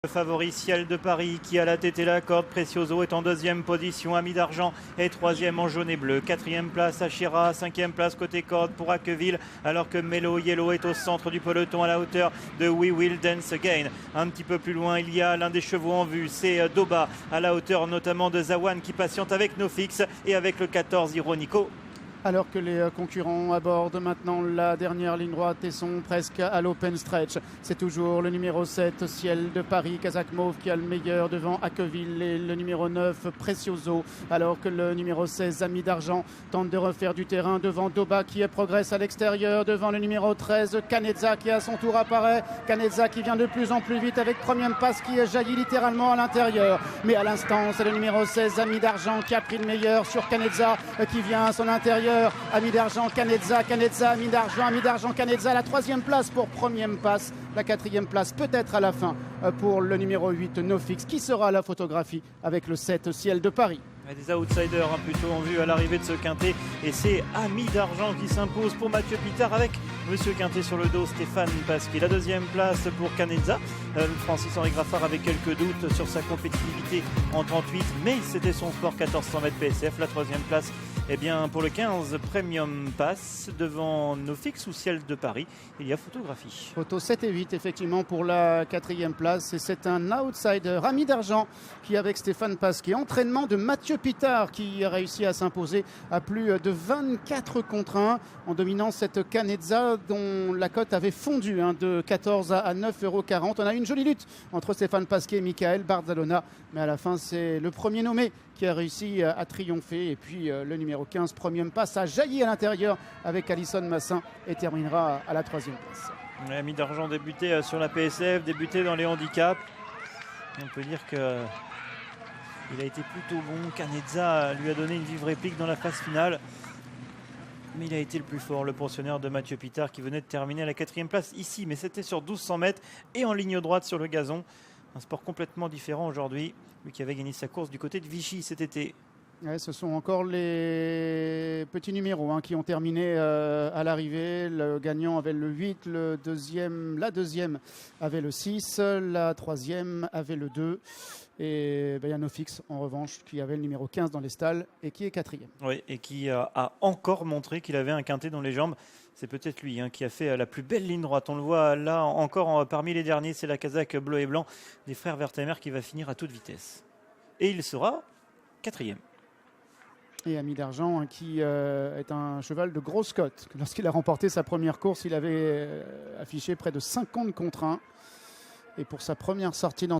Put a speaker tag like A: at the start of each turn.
A: Le favori Ciel de Paris qui a la tête et la corde. Precioso est en deuxième position. Ami d'Argent est troisième en jaune et bleu. Quatrième place Achira. Cinquième place côté corde pour Aqueville. Alors que Mellow Yellow est au centre du peloton à la hauteur de We Will Dance Again. Un petit peu plus loin, il y a l'un des chevaux en vue. C'est Doba à la hauteur notamment de Zawan qui patiente avec Nofix et avec le 14 Ironico.
B: Alors que les concurrents abordent maintenant la dernière ligne droite et sont presque à l'open stretch. C'est toujours le numéro 7, Ciel de Paris, Kazakh Mauve qui a le meilleur devant Aqueville et le numéro 9, Precioso. Alors que le numéro 16, Ami d'Argent, tente de refaire du terrain devant Doba qui progresse à l'extérieur. Devant le numéro 13, Canezza qui à son tour apparaît. Canezza qui vient de plus en plus vite avec Premium Pass qui jaillit littéralement à l'intérieur. Mais à l'instant, c'est le numéro 16, Ami d'Argent qui a pris le meilleur sur Canezza qui vient à son intérieur. Ami d'Argent, Canezza, Ami d'Argent, Canezza, la troisième place pour Premium Pass, la quatrième place peut-être à la fin pour le numéro 8, Nofix, qui sera à la photographie avec le 7, Ciel de Paris.
A: Des outsiders plutôt en vue à l'arrivée de ce quintet et c'est Ami d'Argent qui s'impose pour Mathieu Pitard avec Monsieur Quintet sur le dos, Stéphane Pasquier. La deuxième place pour Canezza. Francis-Henri Graffard avait quelques doutes sur sa compétitivité en 38, mais c'était son sport 1400 mètres PSF. La troisième place pour le 15 Premium Pass devant Nofix ou Ciel de Paris. Il y a photographie.
B: Photo 7 et 8 effectivement pour la quatrième place et c'est un outsider, Ami d'Argent qui avec Stéphane Pasquier. Entraînement de Mathieu Pitard qui a réussi à s'imposer à plus de 24 contre 1 en dominant cette Canezza dont la cote avait fondu de 14 à 9,40 €. On a eu une jolie lutte entre Stéphane Pasquier et Michael Barzalona, mais à la fin c'est le premier nommé qui a réussi à triompher et puis le numéro 15 Premium Pass a jailli à l'intérieur avec Alison Massin et terminera à la troisième place.
A: Ami d'Argent débuté sur la PSF, débuté dans les handicaps. Et on peut dire que il a été plutôt bon. Canezza lui a donné une vive réplique dans la phase finale. Mais il a été le plus fort, le pensionnaire de Mathieu Pitard qui venait de terminer à la quatrième place ici. Mais c'était sur 1200 mètres et en ligne droite sur le gazon. Un sport complètement différent aujourd'hui. Lui qui avait gagné sa course du côté de Vichy cet été.
B: Ouais, ce sont encore les petits numéros qui ont terminé à l'arrivée. Le gagnant avait le 8, la deuxième avait le 6, la troisième avait le 2. Et il y a Nofix en revanche qui avait le numéro 15 dans les stalles et qui est quatrième.
A: Oui, et qui a encore montré qu'il avait un quintet dans les jambes. C'est peut-être lui qui a fait la plus belle ligne droite. On le voit là encore parmi les derniers. C'est la Kazakh bleu et blanc des frères Wertheimer qui va finir à toute vitesse. Et il sera quatrième.
B: Et Ami d'Argent qui est un cheval de grosse cote. Lorsqu'il a remporté sa première course, il avait affiché près de 50 contre 1. Et pour sa première sortie dans